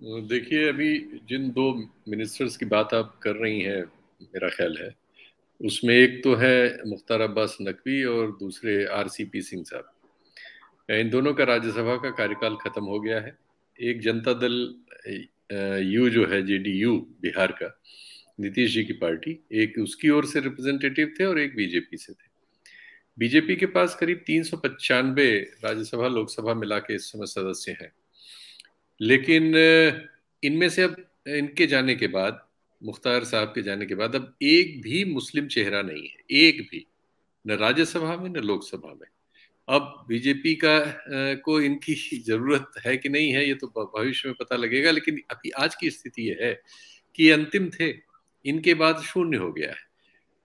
देखिए, अभी जिन दो मिनिस्टर्स की बात आप कर रही हैं, मेरा ख्याल है उसमें एक तो है मुख्तार अब्बास नकवी और दूसरे आरसीपी सिंह साहब। इन दोनों का राज्यसभा का कार्यकाल खत्म हो गया है। एक जनता दल यू जो है, जेडीयू बिहार का, नीतीश जी की पार्टी, एक उसकी ओर से रिप्रेजेंटेटिव थे और एक बीजेपी से थे। बीजेपी के पास करीब 395 राज्यसभा लोकसभा मिला के इस समय सदस्य हैं। लेकिन इनमें से अब इनके जाने के बाद, मुख्तार साहब के जाने के बाद, अब एक भी मुस्लिम चेहरा नहीं है, एक भी, न राज्यसभा में न लोकसभा में। अब बीजेपी का को इनकी जरूरत है कि नहीं है, ये तो भविष्य में पता लगेगा। लेकिन अभी आज की स्थिति ये है कि ये अंतिम थे, इनके बाद शून्य हो गया है।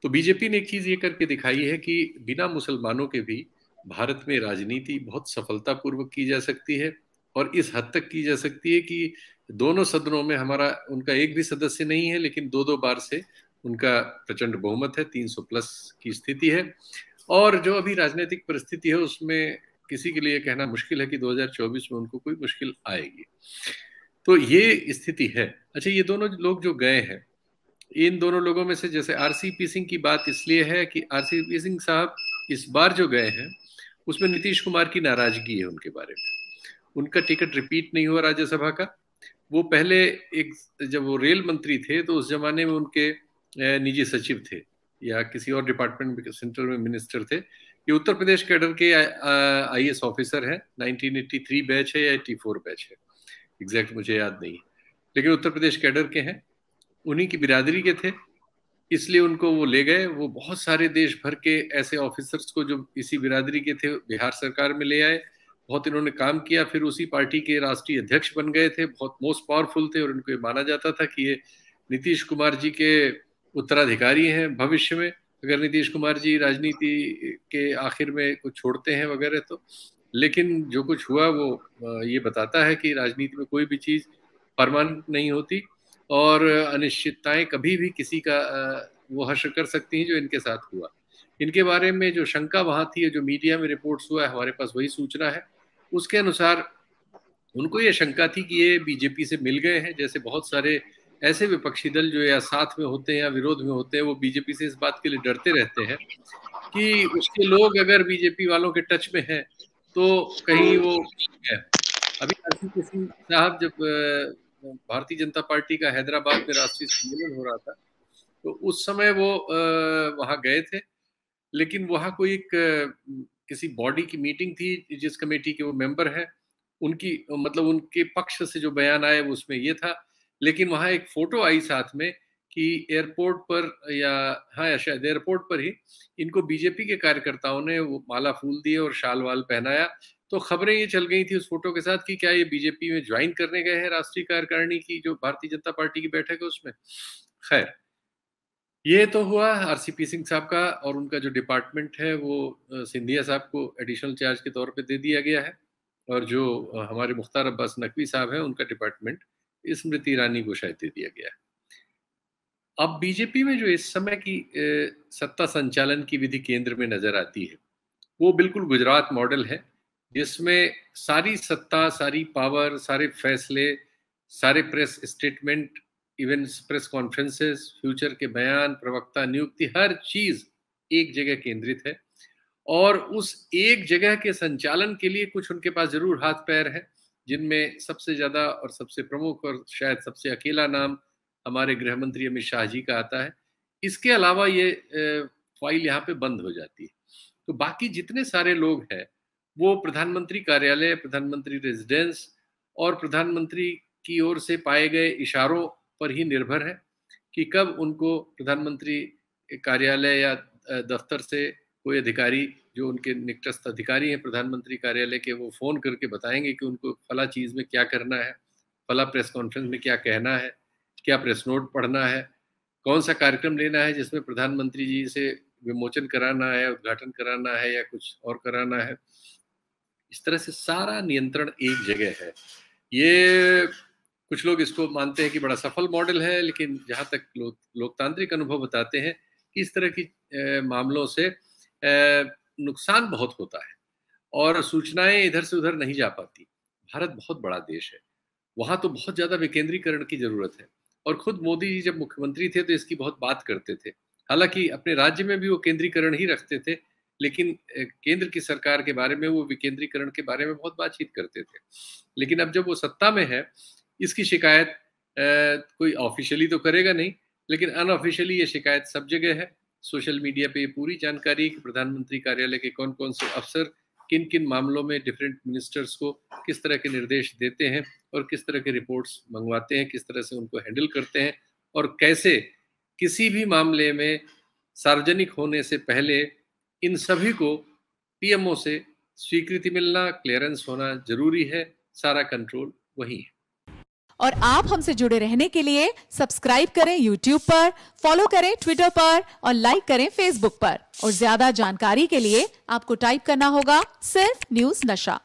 तो बीजेपी ने एक चीज ये करके दिखाई है कि बिना मुसलमानों के भी भारत में राजनीति बहुत सफलतापूर्वक की जा सकती है, और इस हद तक की जा सकती है कि दोनों सदनों में हमारा उनका एक भी सदस्य नहीं है, लेकिन दो दो बार से उनका प्रचंड बहुमत है, 300 प्लस की स्थिति है। और जो अभी राजनीतिक परिस्थिति है उसमें किसी के लिए कहना मुश्किल है कि 2024 में उनको कोई मुश्किल आएगी। तो ये स्थिति है। अच्छा, ये दोनों लोग जो गए हैं, इन दोनों लोगों में से जैसे आरसीपी सिंह की बात इसलिए है कि आरसीपी सिंह साहब इस बार जो गए हैं उसमें नीतीश कुमार की नाराजगी है उनके बारे में। उनका टिकट रिपीट नहीं हुआ राज्यसभा का। वो पहले एक, जब वो रेल मंत्री थे तो उस जमाने में उनके निजी सचिव थे या किसी और डिपार्टमेंट में, सेंट्रल में मिनिस्टर थे। ये उत्तर प्रदेश कैडर के आईएएस ऑफिसर हैं। 1983 बैच है या 84 बैच है, एग्जैक्ट मुझे याद नहीं है, लेकिन उत्तर प्रदेश कैडर के हैं। उन्हीं की बिरादरी के थे, इसलिए उनको वो ले गए। वो बहुत सारे देश भर के ऐसे ऑफिसर्स को जो इसी बिरादरी के थे बिहार सरकार में ले आए। बहुत इन्होंने काम किया, फिर उसी पार्टी के राष्ट्रीय अध्यक्ष बन गए थे, बहुत मोस्ट पावरफुल थे, और इनको ये माना जाता था कि ये नीतीश कुमार जी के उत्तराधिकारी हैं भविष्य में, अगर नीतीश कुमार जी राजनीति के आखिर में कुछ छोड़ते हैं वगैरह तो। लेकिन जो कुछ हुआ वो ये बताता है कि राजनीति में कोई भी चीज परमानेंट नहीं होती, और अनिश्चितताएं कभी भी किसी का वो हश्र कर सकती हैं, जो इनके साथ हुआ। इनके बारे में जो शंका वहां थी, जो मीडिया में रिपोर्ट्स हुआ है, हमारे पास वही सूचना है। उसके अनुसार उनको ये शंका थी कि ये बीजेपी से मिल गए हैं। जैसे बहुत सारे ऐसे विपक्षी दल जो या साथ में होते हैं या विरोध में होते हैं, वो बीजेपी से इस बात के लिए डरते रहते हैं कि उसके लोग अगर बीजेपी वालों के टच में हैं तो कहीं वो है। अभी आरसीपी सिंह साहब जब भारतीय जनता पार्टी का हैदराबाद में राष्ट्रीय सम्मेलन हो रहा था, तो उस समय वो वहां गए थे। लेकिन वहां कोई एक किसी बॉडी की मीटिंग थी जिस कमेटी के वो मेंबर हैं, उनकी मतलब उनके पक्ष से जो बयान आए वो उसमें ये था। लेकिन वहां एक फोटो आई साथ में कि एयरपोर्ट पर, या हाँ, या शायद एयरपोर्ट पर ही इनको बीजेपी के कार्यकर्ताओं ने वो माला फूल दिए और शाल वाल पहनाया। तो खबरें ये चल गई थी उस फोटो के साथ कि क्या ये बीजेपी में ज्वाइन करने गए हैं, राष्ट्रीय कार्यकारिणी की जो भारतीय जनता पार्टी की बैठक है उसमें। खैर, ये तो हुआ आरसीपी सिंह साहब का, और उनका जो डिपार्टमेंट है वो सिंधिया साहब को एडिशनल चार्ज के तौर पे दे दिया गया है। और जो हमारे मुख्तार अब्बास नकवी साहब हैं, उनका डिपार्टमेंट स्मृति ईरानी को शायद दे दिया गया है। अब बीजेपी में जो इस समय की सत्ता संचालन की विधि केंद्र में नजर आती है, वो बिल्कुल गुजरात मॉडल है, जिसमें सारी सत्ता, सारी पावर, सारे फैसले, सारे press statement, even press conferences, future के बयान, प्रवक्ता नियुक्ति, हर चीज एक जगह केंद्रित है। और उस एक जगह के संचालन के लिए कुछ उनके पास जरूर हाथ पैर है, जिनमें सबसे ज्यादा और सबसे प्रमुख और शायद सबसे अकेला नाम हमारे गृह मंत्री अमित शाह जी का आता है। इसके अलावा ये फाइल यहाँ पे बंद हो जाती है। तो बाकी जितने सारे लोग हैं वो प्रधानमंत्री कार्यालय, प्रधानमंत्री रेजिडेंस और प्रधानमंत्री की ओर से पाए गए इशारों पर ही निर्भर है कि कब उनको प्रधानमंत्री कार्यालय या दफ्तर से कोई अधिकारी, जो उनके निकटस्थ अधिकारी हैं प्रधानमंत्री कार्यालय के, वो फोन करके बताएंगे कि उनको फला चीज में क्या करना है, फला प्रेस कॉन्फ्रेंस में क्या कहना है, क्या प्रेस नोट पढ़ना है, कौन सा कार्यक्रम लेना है जिसमें प्रधानमंत्री जी से विमोचन कराना है, उद्घाटन कराना है, या कुछ और कराना है। इस तरह से सारा नियंत्रण एक जगह है। ये कुछ लोग इसको मानते हैं कि बड़ा सफल मॉडल है, लेकिन जहां तक लोकतांत्रिक अनुभव बताते हैं कि इस तरह की मामलों से नुकसान बहुत होता है और सूचनाएं इधर से उधर नहीं जा पाती। भारत बहुत बड़ा देश है, वहां तो बहुत ज्यादा विकेंद्रीकरण की जरूरत है। और खुद मोदी जी जब मुख्यमंत्री थे तो इसकी बहुत बात करते थे। हालांकि अपने राज्य में भी वो केंद्रीकरण ही रखते थे, लेकिन केंद्र की सरकार के बारे में वो विकेंद्रीकरण के बारे में बहुत बातचीत करते थे। लेकिन अब जब वो सत्ता में है, इसकी शिकायत कोई ऑफिशियली तो करेगा नहीं, लेकिन अनऑफिशियली ये शिकायत सब जगह है। सोशल मीडिया पे ये पूरी जानकारी कि प्रधानमंत्री कार्यालय के कौन कौन से अफसर किन किन मामलों में डिफरेंट मिनिस्टर्स को किस तरह के निर्देश देते हैं और किस तरह के रिपोर्ट्स मंगवाते हैं, किस तरह से उनको हैंडल करते हैं, और कैसे किसी भी मामले में सार्वजनिक होने से पहले इन सभी को पीएमओ से स्वीकृति मिलना, क्लियरेंस होना जरूरी है। सारा कंट्रोल वही है। और आप हमसे जुड़े रहने के लिए सब्सक्राइब करें YouTube पर, फॉलो करें ट्विटर पर और लाइक करें Facebook पर। और ज्यादा जानकारी के लिए आपको टाइप करना होगा सिर्फ न्यूज़ नशा।